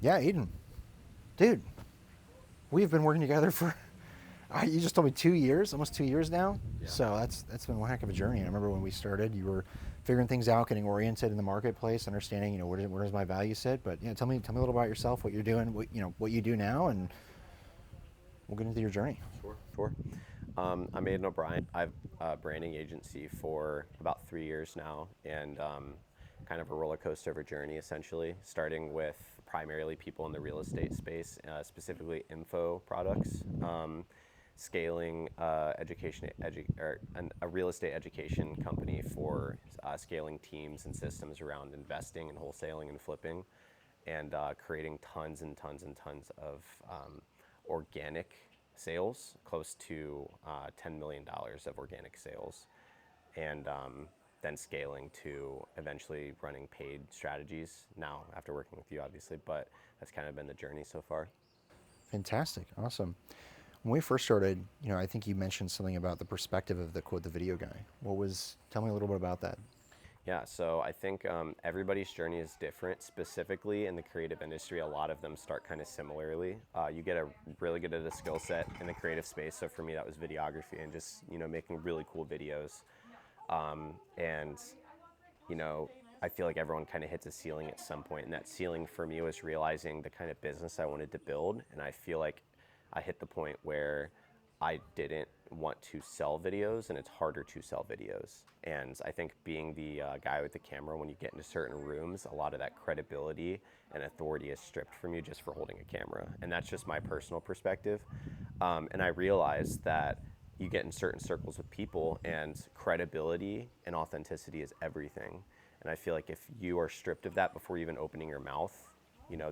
Yeah, Adin, dude, we've been working together for you just told me 2 years, almost 2 years now. Yeah. So that's been one heck of a journey. I remember when we started, you were figuring things out, getting oriented in the marketplace, understanding where does my value sit. But tell me a little about yourself, what you're doing, what you do now, and we'll get into your journey. Sure. I'm Adin O'Brien. I've a branding agency for about 3 years now, and kind of a roller coaster of a journey, essentially, starting with primarily people in the real estate space, specifically info products, scaling a real estate education company for scaling teams and systems around investing and wholesaling and flipping, and creating tons and tons and tons of organic sales, close to $10 million of organic sales, and then scaling to eventually running paid strategies now after working with you, obviously. But that's kind of been the journey so far. Fantastic, awesome. When we first started, I think you mentioned something about the perspective of the quote the video guy. Tell me a little bit about that. Yeah, so I think everybody's journey is different. Specifically in the creative industry, a lot of them start kind of similarly. You get really good at a skill set in the creative space. So for me, that was videography and just making really cool videos. And you know, I feel like everyone kind of hits a ceiling at some point, and that ceiling for me was realizing the kind of business I wanted to build. And I feel like I hit the point where I didn't want to sell videos, and it's harder to sell videos. And I think being the guy with the camera, when you get into certain rooms, a lot of that credibility and authority is stripped from you just for holding a camera. And that's just my personal perspective. And I realized that you get in certain circles with people, and credibility and authenticity is everything. And I feel like if you are stripped of that before even opening your mouth,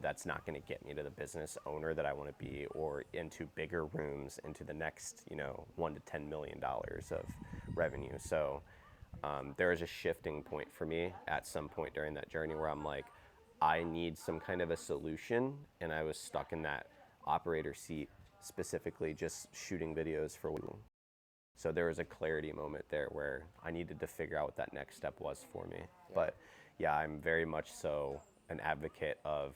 that's not going to get me to the business owner that I want to be, or into bigger rooms, into the next, $1 to $10 million of revenue. So there is a shifting point for me at some point during that journey where I'm like, I need some kind of a solution. And I was stuck in that operator seat, specifically just shooting videos for one. So there was a clarity moment there where I needed to figure out what that next step was for me. But yeah, I'm very much so an advocate of,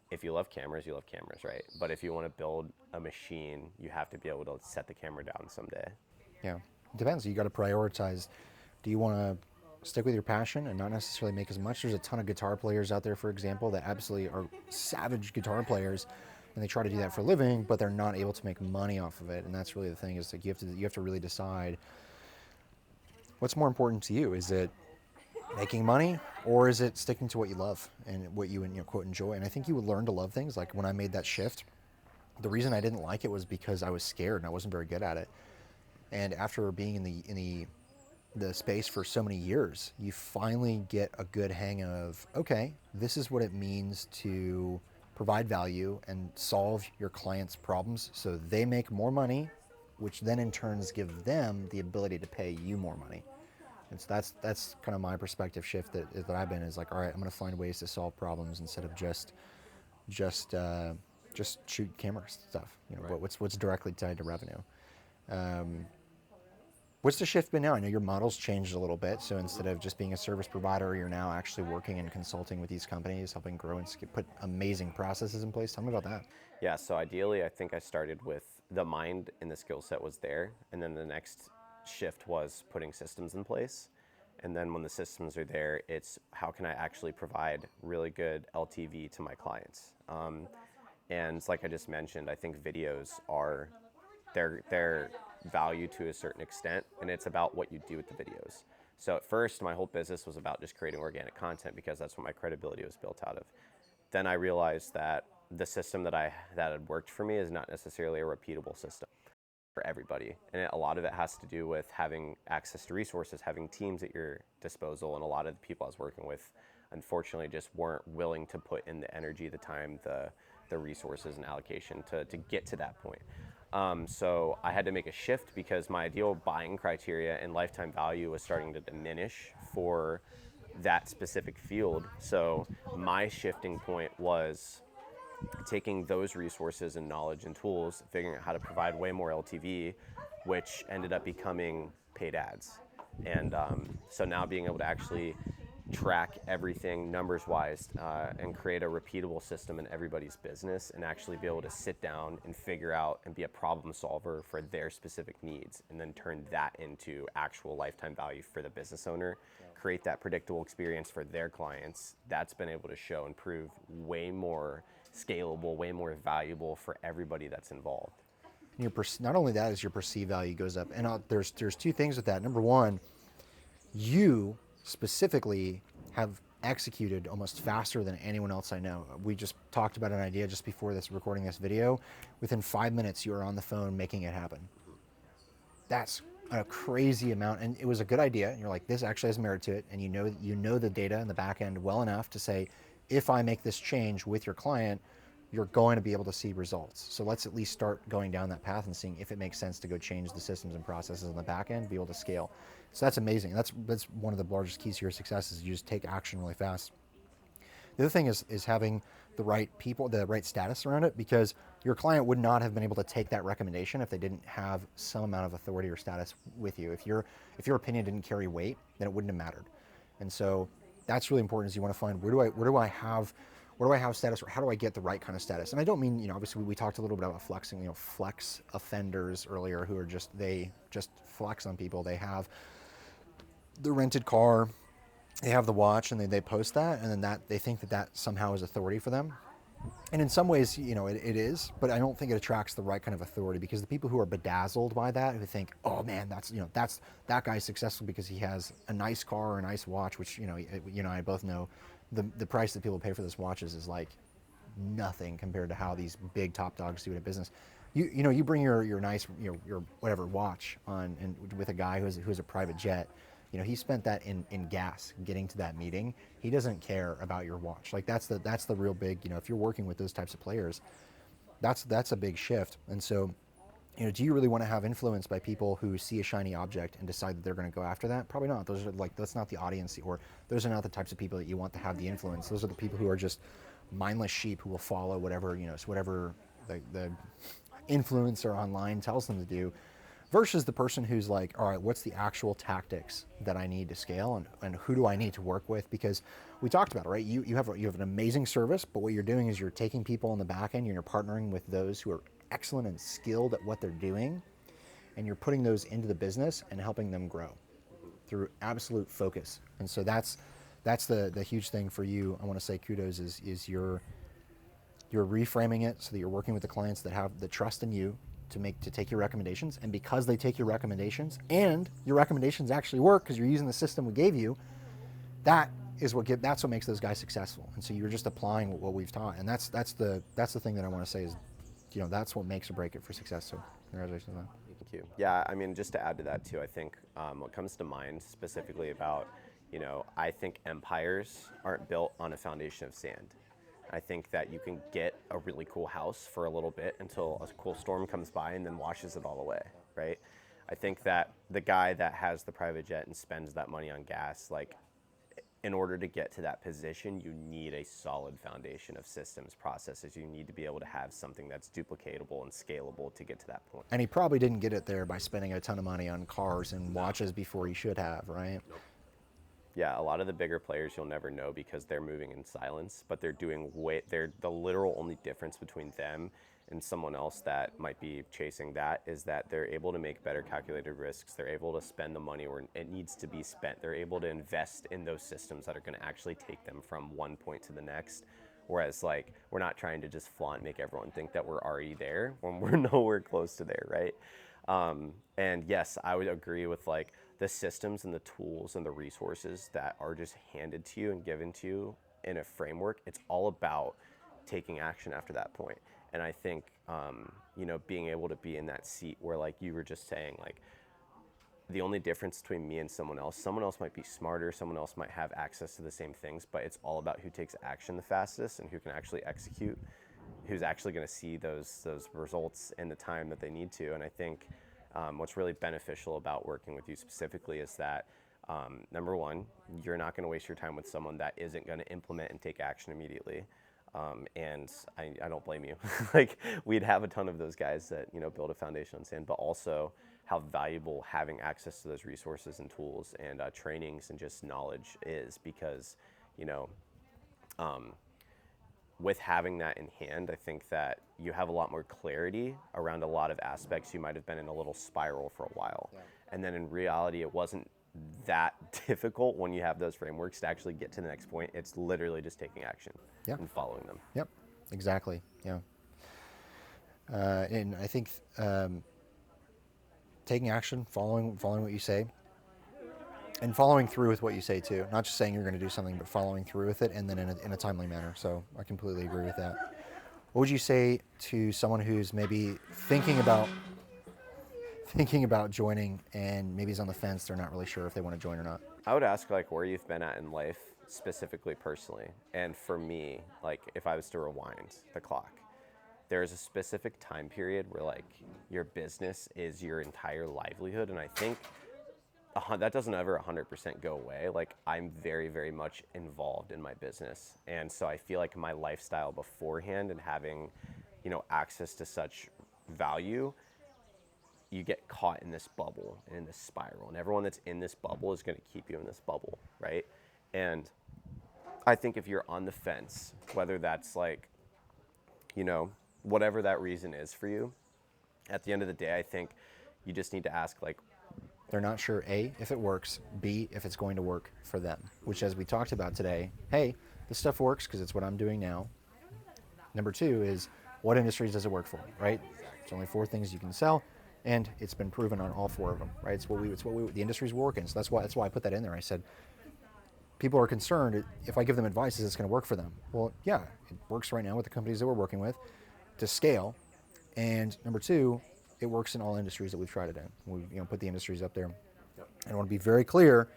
if you love cameras, you love cameras, right? But if you want to build a machine, you have to be able to set the camera down someday. Yeah, it depends. You got to prioritize. Do you want to stick with your passion and not necessarily make as much? There's a ton of guitar players out there, for example, that absolutely are savage guitar players, and they try to do that for a living, but they're not able to make money off of it. And that's really the thing, is like you have to really decide what's more important to you. Is it making money, or is it sticking to what you love and what you quote enjoy? And I think you would learn to love things. Like when I made that shift, the reason I didn't like it was because I was scared and I wasn't very good at it. And after being in the space for so many years, you finally get a good hang of, okay, this is what it means to provide value and solve your clients' problems so they make more money, which then in turns give them the ability to pay you more money. And so that's kind of my perspective shift that I've been, is like, all right, I'm going to find ways to solve problems instead of just uh, just shoot camera stuff. Right. What's directly tied to revenue. Um, What's the shift been now? I know your model's changed a little bit. So instead of just being a service provider, you're now actually working and consulting with these companies, helping grow and put amazing processes in place. Tell me about that. Yeah, so ideally, I think I started with the mind and the skill set was there. And then the next shift was putting systems in place. And then when the systems are there, it's how can I actually provide really good LTV to my clients? And like I just mentioned, I think videos are their value to a certain extent, and it's about what you do with the videos. So at first, my whole business was about just creating organic content because that's what my credibility was built out of. Then I realized that the system that had worked for me is not necessarily a repeatable system for everybody, and a lot of it has to do with having access to resources, having teams at your disposal, and a lot of the people I was working with, unfortunately, just weren't willing to put in the energy, the time, the resources and allocation to get to that point. So I had to make a shift because my ideal buying criteria and lifetime value was starting to diminish for that specific field. So my shifting point was taking those resources and knowledge and tools, figuring out how to provide way more LTV, which ended up becoming paid ads. And so now being able to actually track everything numbers wise, and create a repeatable system in everybody's business, and actually be able to sit down and figure out and be a problem solver for their specific needs, and then turn that into actual lifetime value for the business owner, create that predictable experience for their clients. That's been able to show and prove way more scalable, way more valuable for everybody that's involved. Not only that is your perceived value goes up, and there's two things with that. Number one, you specifically have executed almost faster than anyone else I know. We just talked about an idea just before this recording this video. Within 5 minutes, you were on the phone making it happen. That's a crazy amount, and it was a good idea. And you're like, this actually has merit to it, and you know the data in the back end well enough to say, if I make this change with your client, you're going to be able to see results. So let's at least start going down that path and seeing if it makes sense to go change the systems and processes in the back end, be able to scale. So that's amazing. That's one of the largest keys to your success is you just take action really fast. The other thing is having the right people, the right status around it, because your client would not have been able to take that recommendation if they didn't have some amount of authority or status with you. If your opinion didn't carry weight, then it wouldn't have mattered. And so that's really important. Is you want to find where do I have status, or how do I get the right kind of status? And I don't mean, obviously we talked a little bit about flexing, flex offenders earlier who are they just flex on people. They have the rented car, they have the watch, and they post that, and then that they think that somehow is authority for them. And in some ways, it is, but I don't think it attracts the right kind of authority, because the people who are bedazzled by that, who think, oh man, that guy's successful because he has a nice car or a nice watch, which, I both know the price that people pay for those watches is like nothing compared to how these big top dogs do it in business. You bring your nice, your whatever watch on, and with a guy who has a private jet, he spent that in gas getting to that meeting. He doesn't care about your watch. Like that's the real big, if you're working with those types of players, that's a big shift. And so, do you really want to have influence by people who see a shiny object and decide that they're going to go after that? Probably not. That's not the audience, or those are not the types of people that you want to have the influence. Those are the people who are just mindless sheep who will follow whatever, so whatever the influencer online tells them to do, versus the person who's like, all right, what's the actual tactics that I need to scale, and who do I need to work with? Because we talked about it, right? You have an amazing service, but what you're doing is you're taking people on the back end, and you're partnering with those who are excellent and skilled at what they're doing, and you're putting those into the business and helping them grow through absolute focus. And so that's the huge thing for you. I want to say kudos is you're reframing it so that you're working with the clients that have the trust in you to take your recommendations, and because they take your recommendations and your recommendations actually work because you're using the system we gave you, that's what makes those guys successful. And so you're just applying what we've taught, and that's the thing that I want to say is, that's what makes or break it for success. So congratulations on that. Thank you. Yeah, I mean, just to add to that too, I think what comes to mind specifically about, I think empires aren't built on a foundation of sand. I think that you can get a really cool house for a little bit until a cool storm comes by and then washes it all away, right? I think that the guy that has the private jet and spends that money on gas, like, in order to get to that position, you need a solid foundation of systems, processes. You need to be able to have something that's duplicatable and scalable to get to that point. And he probably didn't get it there by spending a ton of money on cars and watches before he should have, right? Nope. Yeah, a lot of the bigger players you'll never know because they're moving in silence, but they're the literal only difference between them and someone else that might be chasing that is that they're able to make better calculated risks. They're able to spend the money where it needs to be spent. They're able to invest in those systems that are going to actually take them from one point to the next. Whereas, like, we're not trying to just flaunt, make everyone think that we're already there when we're nowhere close to there, right? And yes, I would agree with like the systems and the tools and the resources that are just handed to you and given to you in a framework. It's all about taking action after that point. And I think, being able to be in that seat where, like you were just saying, like, the only difference between me and someone else might be smarter, someone else might have access to the same things, but it's all about who takes action the fastest and who can actually execute, who's actually going to see those results in the time that they need to. And I think what's really beneficial about working with you specifically is that, number one, you're not going to waste your time with someone that isn't going to implement and take action immediately. And I don't blame you. Like, we'd have a ton of those guys that, build a foundation on sand, but also how valuable having access to those resources and tools and trainings and just knowledge is, because, you know, with having that in hand, I think that you have a lot more clarity around a lot of aspects. You might have been in a little spiral for a while. Yeah. And then in reality, it wasn't that difficult when you have those frameworks to actually get to the next point. It's literally just taking action and following them. Yep, exactly. Yeah. And I think taking action, following what you say, and following through with what you say too. Not just saying you're going to do something, but following through with it, and then in a timely manner. So I completely agree with that. What would you say to someone who's maybe thinking about joining and maybe is on the fence? They're not really sure if they want to join or not. I would ask like where you've been at in life, specifically personally. And for me, like if I was to rewind the clock, there's a specific time period where like your business is your entire livelihood. And I think that doesn't ever 100% go away. Like I'm very, very much involved in my business. And so I feel like my lifestyle beforehand and having, you know, access to such value, you get caught in this bubble and in this spiral, and everyone that's in this bubble is going to keep you in this bubble, right? And I think if you're on the fence, whether that's like, you know, whatever that reason is for you, at the end of the day, I think you just need to ask like, they're not sure, A, if it works, B, if it's going to work for them, which as we talked about today, hey, this stuff works because it's what I'm doing now. Number two is what industries does it work for, right? There's only 4 things you can sell, and it's been proven on all 4 of them, right? It's what the industries we're working. So that's why I put that in there. I said, people are concerned if I give them advice, is it's going to work for them? Well, yeah, it works right now with the companies that we're working with to scale. And number 2, it works in all industries that we've tried it in. We put the industries up there. Yep. And I want to be very clear,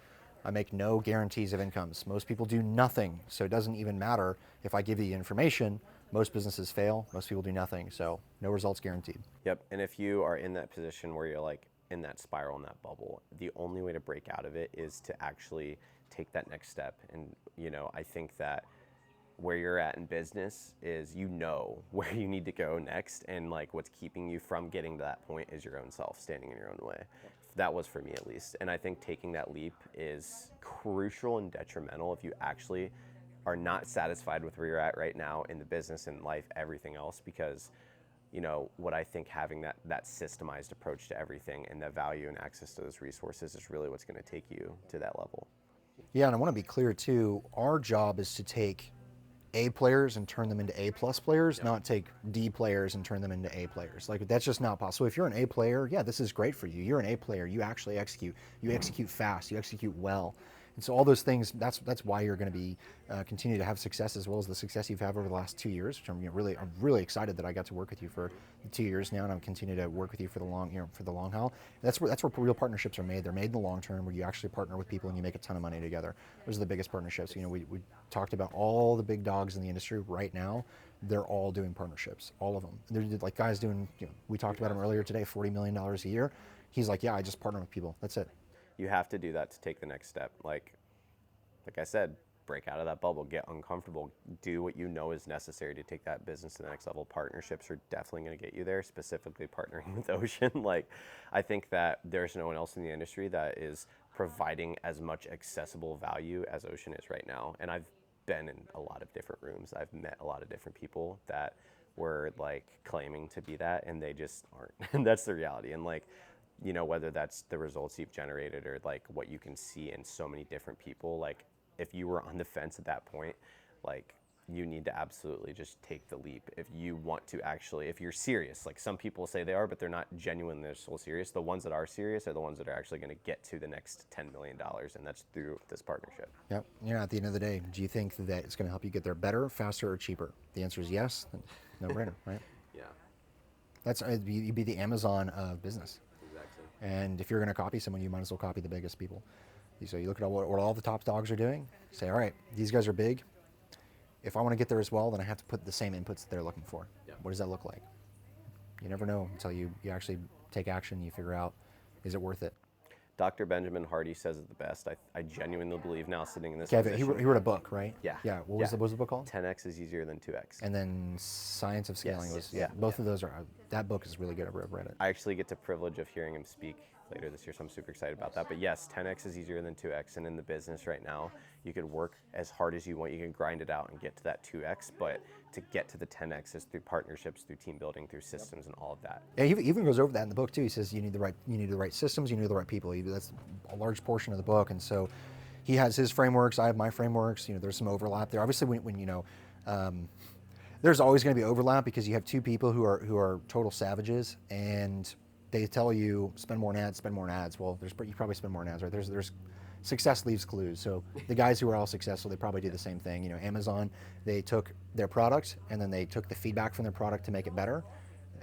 I make no guarantees of incomes. Most people do nothing, so it doesn't even matter if I give you the information. Most businesses fail, most people do nothing, so no results guaranteed. Yep, and if you are in that position where you're like in that spiral, in that bubble, the only way to break out of it is to actually take that next step. And, you know, I think that where you're at in business is, you know, where you need to go next, and like what's keeping you from getting to that point is your own self standing in your own way. That was for me at least. And I think taking that leap is crucial and detrimental if you actually are not satisfied with where you're at right now in the business and life, everything else, because, you know, what I think having that systemized approach to everything and the value and access to those resources is really what's going to take you to that level. Yeah, and I want to be clear too, our job is to take A players and turn them into A+ players, not take D players and turn them into A players. Like, that's just not possible. If you're an A player, yeah, this is great for you. You're an A player. You actually execute. You execute fast. You execute well. And so all those things, that's why you're going to be continue to have success, as well as the success you've had over the last 2 years. Which I'm really excited that I got to work with you for 2 years now, and I'm continue to work with you for the long haul. That's where real partnerships are made. They're made in the long term, where you actually partner with people and you make a ton of money together. Those are the biggest partnerships. You know, we talked about all the big dogs in the industry right now. They're all doing partnerships, all of them. They're like guys doing. You know, we talked about him earlier today, $40 million a year. He's like, yeah, I just partner with people. That's it. You have to do that to take the next step. Like I said, break out of that bubble, get uncomfortable, do what you know is necessary to take that business to the next level. Partnerships are definitely going to get you there, specifically partnering with Ocean. Like, I think that there's no one else in the industry that is providing as much accessible value as Ocean is right now. And I've been in a lot of different rooms. I've met a lot of different people that were like claiming to be that, and they just aren't. And that's the reality. And like, you know, whether that's the results you've generated or like what you can see in so many different people, like if you were on the fence at that point, like you need to absolutely just take the leap. If you want to actually, if you're serious, like some people say they are, but they're not genuine, they're so serious. The ones that are serious are the ones that are actually going to get to the next $10 million, and that's through this partnership. Yep. You know, at the end of the day, do you think that it's going to help you get there better, faster, or cheaper? The answer is yes. No brainer, right? Yeah. You'd be the Amazon of business. Exactly. And if you're going to copy someone, you might as well copy the biggest people. So you look at what all the top dogs are doing, say, all right, these guys are big. If I want to get there as well, then I have to put the same inputs that they're looking for. Yeah. What does that look like? You never know until you actually take action, you figure out, is it worth it? Dr. Benjamin Hardy says it the best. I genuinely believe now, sitting in this Yeah, position. he wrote a book, right? Yeah. Yeah. What was the book called? 10x is easier than 2x. And then Science of Scaling Yes. was, both of those are, that book is really good. I've read it. I actually get the privilege of hearing him speak later this year, so I'm super excited about that. But yes, 10x is easier than 2x, and in the business right now, you could work as hard as you want. You can grind it out and get to that 2x, but to get to the 10x is through partnerships, through team building, through systems, and all of that. Yeah, he even goes over that in the book too. He says you need the right systems, you need the right people. That's a large portion of the book, and so he has his frameworks. I have my frameworks. There's some overlap there. Obviously, when there's always going to be overlap because you have two people who are total savages, and they tell you spend more on ads, spend more on ads. Well, you probably spend more on ads, right? There's success leaves clues. So the guys who are all successful, they probably do the same thing. Amazon, they took their product and then they took the feedback from their product to make it better,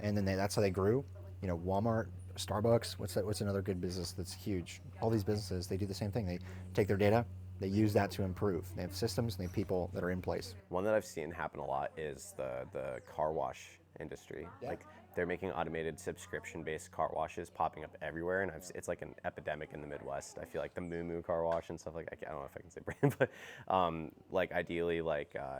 and then that's how they grew. Walmart, Starbucks, what's another good business that's huge? All these businesses, they do the same thing. They take their data, they use that to improve. They have systems and they have people that are in place. One that I've seen happen a lot is the car wash industry. Yeah. Like, they're making automated subscription-based car washes popping up everywhere, and it's like an epidemic in the Midwest. I feel like the Moo Moo car wash and stuff like that. I don't know if I can say brand, but like ideally,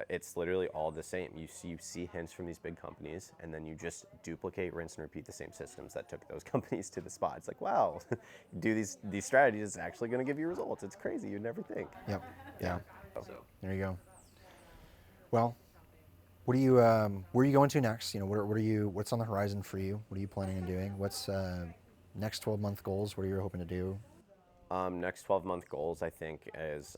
it's literally all the same. You see hints from these big companies, and then you just duplicate, rinse, and repeat the same systems that took those companies to the spot. It's like, wow, do these strategies, it's actually going to give you results. It's crazy. You'd never think. Yep. Yeah. So There you go. Well, where are you going to next? What's on the horizon for you? What are you planning on doing? What's next 12-month goals? What are you hoping to do? Next 12-month goals, I think, is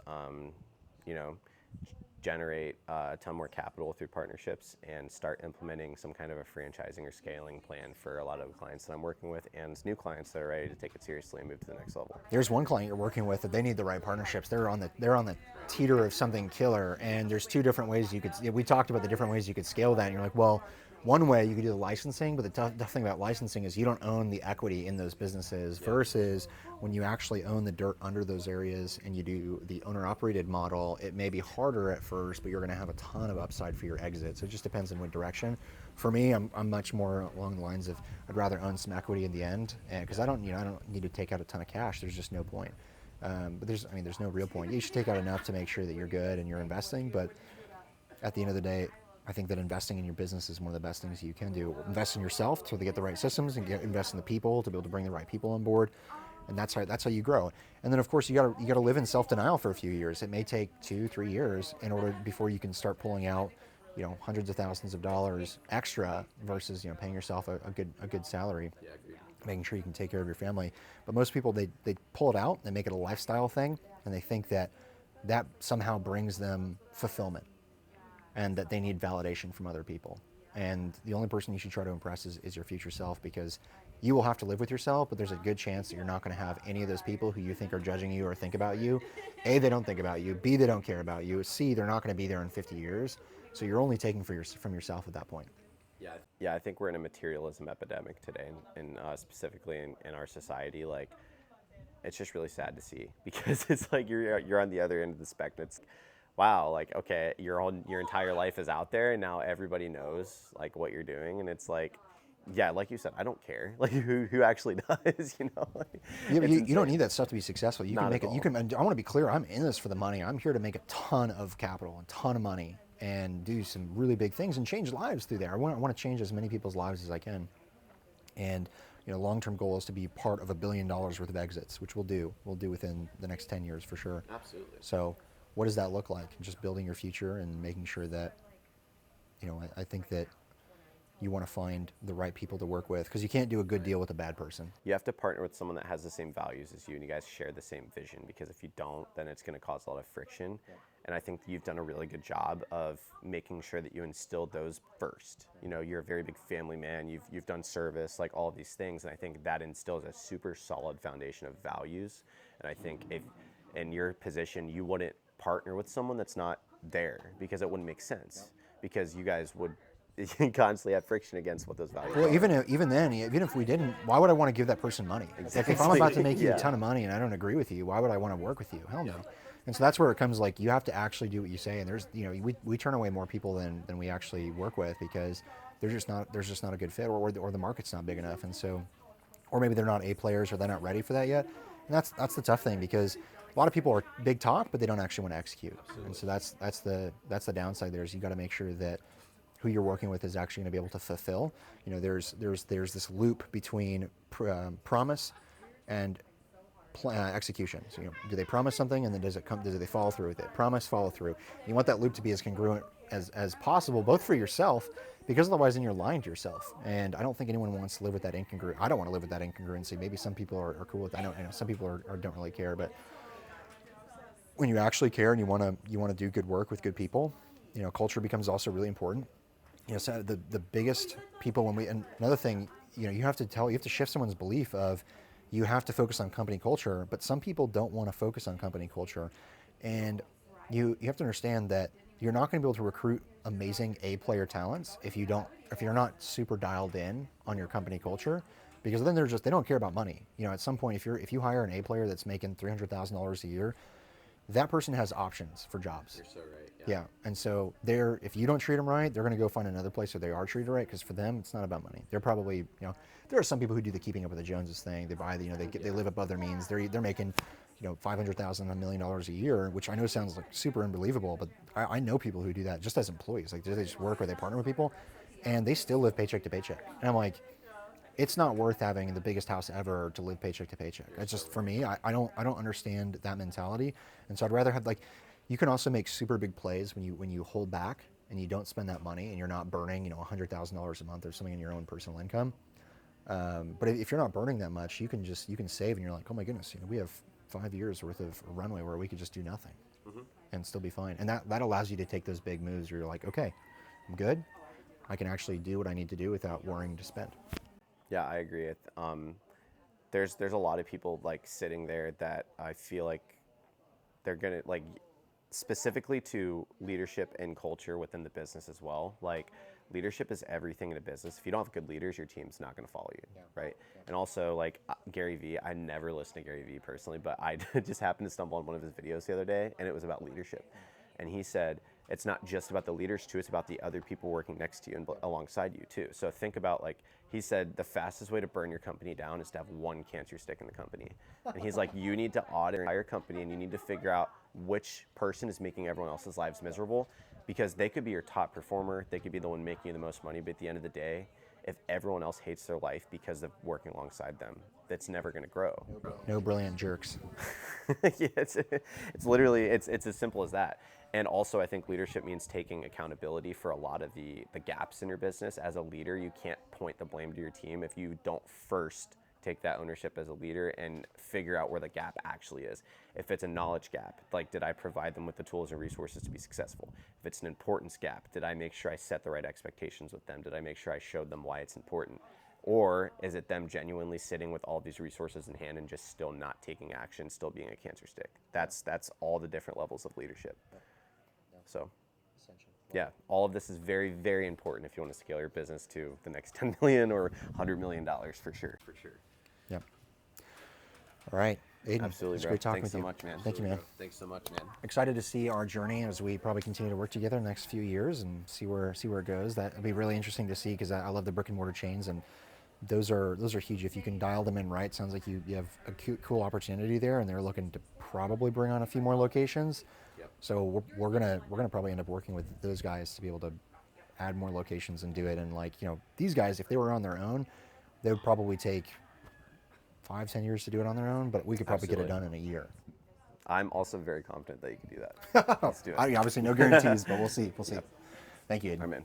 generate a ton more capital through partnerships and start implementing some kind of a franchising or scaling plan for a lot of the clients that I'm working with and new clients that are ready to take it seriously and move to the next level. There's one client you're working with that they need the right partnerships. They're on the teeter of something killer, and there's two different ways we talked about the different ways you could scale that, and you're like, well, one way you could do the licensing, but the tough thing about licensing is you don't own the equity in those businesses versus when you actually own the dirt under those areas and you do the owner-operated model, it may be harder at first, but you're going to have a ton of upside for your exit. So it just depends on what direction. For me, I'm much more along the lines of I'd rather own some equity in the end, because I don't need to take out a ton of cash. There's just no point. But there's no real point. You should take out enough to make sure that you're good and you're investing, but at the end of the day, I think that investing in your business is one of the best things you can do. Invest in yourself to get the right systems, and invest in the people to be able to bring the right people on board, and that's how you grow. And then of course you got to live in self-denial for a few years. It may take 2-3 years before you can start pulling out, hundreds of thousands of dollars extra versus paying yourself a good salary. Yeah, agreed. Making sure you can take care of your family. But most people they pull it out and make it a lifestyle thing, and they think that somehow brings them fulfillment, and that they need validation from other people. And the only person you should try to impress is your future self, because you will have to live with yourself, but there's a good chance that you're not going to have any of those people who you think are judging you or think about you. A, they don't think about you. B, they don't care about you. C, they're not going to be there in 50 years. So you're only taking from yourself at that point. Yeah, I think we're in a materialism epidemic today, and specifically in our society. Like, it's just really sad to see, because it's like you're on the other end of the spectrum. It's, wow, like, okay, your entire life is out there, and now everybody knows like what you're doing, and it's like, yeah, like you said, I don't care. Like, who actually does, You don't need that stuff to be successful. You Not can make at it. You can. I want to be clear. I'm in this for the money. I'm here to make a ton of capital, a ton of money, and do some really big things and change lives through there. I want to change as many people's lives as I can. And long-term goal is to be part of $1 billion worth of exits, which we'll do. We'll do within the next 10 years for sure. Absolutely. So, what does that look like? Just building your future and making sure that, I think that you want to find the right people to work with, because you can't do a good deal with a bad person. You have to partner with someone that has the same values as you, and you guys share the same vision, because if you don't, then it's going to cause a lot of friction. Yeah. And I think you've done a really good job of making sure that you instilled those first. You're a very big family man. You've done service, like all of these things, and I think that instills a super solid foundation of values. And I think if in your position you wouldn't partner with someone that's not there, because it wouldn't make sense, because you guys would constantly have friction against what those values are. Well, even if we didn't, why would I want to give that person money? Exactly. Like, if I'm about to make you a ton of money and I don't agree with you, why would I want to work with you? Hell no. And so that's where it comes, like, you have to actually do what you say. And there's, we turn away more people than we actually work with, because there's just not a good fit, or the market's not big enough. And so, or maybe they're not A players, or they're not ready for that yet. that's the tough thing, because a lot of people are big talk, but they don't actually want to execute. Absolutely. And so that's the downside there, is you got to make sure that who you're working with is actually going to be able to fulfill. You know, there's this loop between promise and execution. So, you know, do they promise something, and then does they follow through with it? Promise, follow through. You want that loop to be as congruent as possible, both for yourself, because otherwise then you're lying to yourself. And I don't think anyone wants to live with that incongruence. I don't want to live with that incongruency. Maybe some people are cool with that. I know some people don't really care, but when you actually care and you want to do good work with good people, you know, culture becomes also really important. You know, so the biggest people, and another thing, you know, you have to shift someone's belief of, you have to focus on company culture, but some people don't want to focus on company culture. And you have to understand that you're not going to be able to recruit amazing A player talents if you're not super dialed in on your company culture, because then they don't care about money. You know, at some point, if you hire an A player that's making $300,000 a year, that person has options for jobs. You're so right. Yeah, and so if you don't treat them right, they're going to go find another place where they are treated right, because for them, it's not about money. They're probably, you know, there are some people who do the keeping up with the Joneses thing. They buy, you know, they live above their means. They're making, you know, $500,000, $1 million a year, which I know sounds like super unbelievable, but I know people who do that just as employees. Like, they just work or they partner with people, and they still live paycheck to paycheck. And I'm like, it's not worth having the biggest house ever to live paycheck to paycheck. It's just, for me, I don't understand that mentality. And so I'd rather have, like, you can also make super big plays when you hold back and you don't spend that money, and you're not burning, you know, $100,000 a month or something in your own personal income. But if you're not burning that much, you can save, and you're like, oh my goodness, you know, we have 5 years worth of runway where we could just do nothing and still be fine. And that allows you to take those big moves where you're like, okay, I'm good. I can actually do what I need to do without worrying to spend. Yeah, I agree. There's a lot of people like sitting there that I feel like they're gonna, like, specifically to leadership and culture within the business as well. Like, leadership is everything in a business. If you don't have good leaders, your team's not going to follow you, right? And also, like, Gary Vee, I never listen to Gary Vee personally, but I just happened to stumble on one of his videos the other day, and it was about leadership. And he said, it's not just about the leaders too, it's about the other people working next to you and alongside you too. So think about, like, he said the fastest way to burn your company down is to have one cancer stick in the company. And he's like, you need to audit your entire company, and you need to figure out which person is making everyone else's lives miserable, because they could be your top performer, they could be the one making you the most money, but at the end of the day, if everyone else hates their life because of working alongside them, that's never going to grow. No brilliant jerks. Yeah, it's literally, it's as simple as that. And also, I think leadership means taking accountability for a lot of the gaps in your business. As a leader, you can't point the blame to your team if you don't first take that ownership as a leader and figure out where the gap actually is. If it's a knowledge gap, like, did I provide them with the tools and resources to be successful? If it's an importance gap, did I make sure I set the right expectations with them? Did I make sure I showed them why it's important? Or is it them genuinely sitting with all these resources in hand and just still not taking action, still being a cancer stick? That's all the different levels of leadership. So, yeah, all of this is very, very important if you want to scale your business to the next 10 million or $100 million for sure. For sure. Yep. All right, Adin. Absolutely, It's bro. great talking Thanks with so you. much, man. Thank you, man. Thanks so much, man. Excited to see our journey as we probably continue to work together the next few years and see where it goes. That'll be really interesting to see, because I love the brick and mortar chains, and those are huge. If you can dial them in right, sounds like you have a cool opportunity there, and they're looking to probably bring on a few more locations. Yep. So we're gonna probably end up working with those guys to be able to add more locations and do it. And, like, you know, these guys, if they were on their own, they would probably take 5-10 years to do it on their own, but we could probably get it done in a year. I'm also very confident that you can do that. Let's do it. Obviously, no guarantees, but we'll see. We'll see. Yep. Thank you, Adin. All right, man.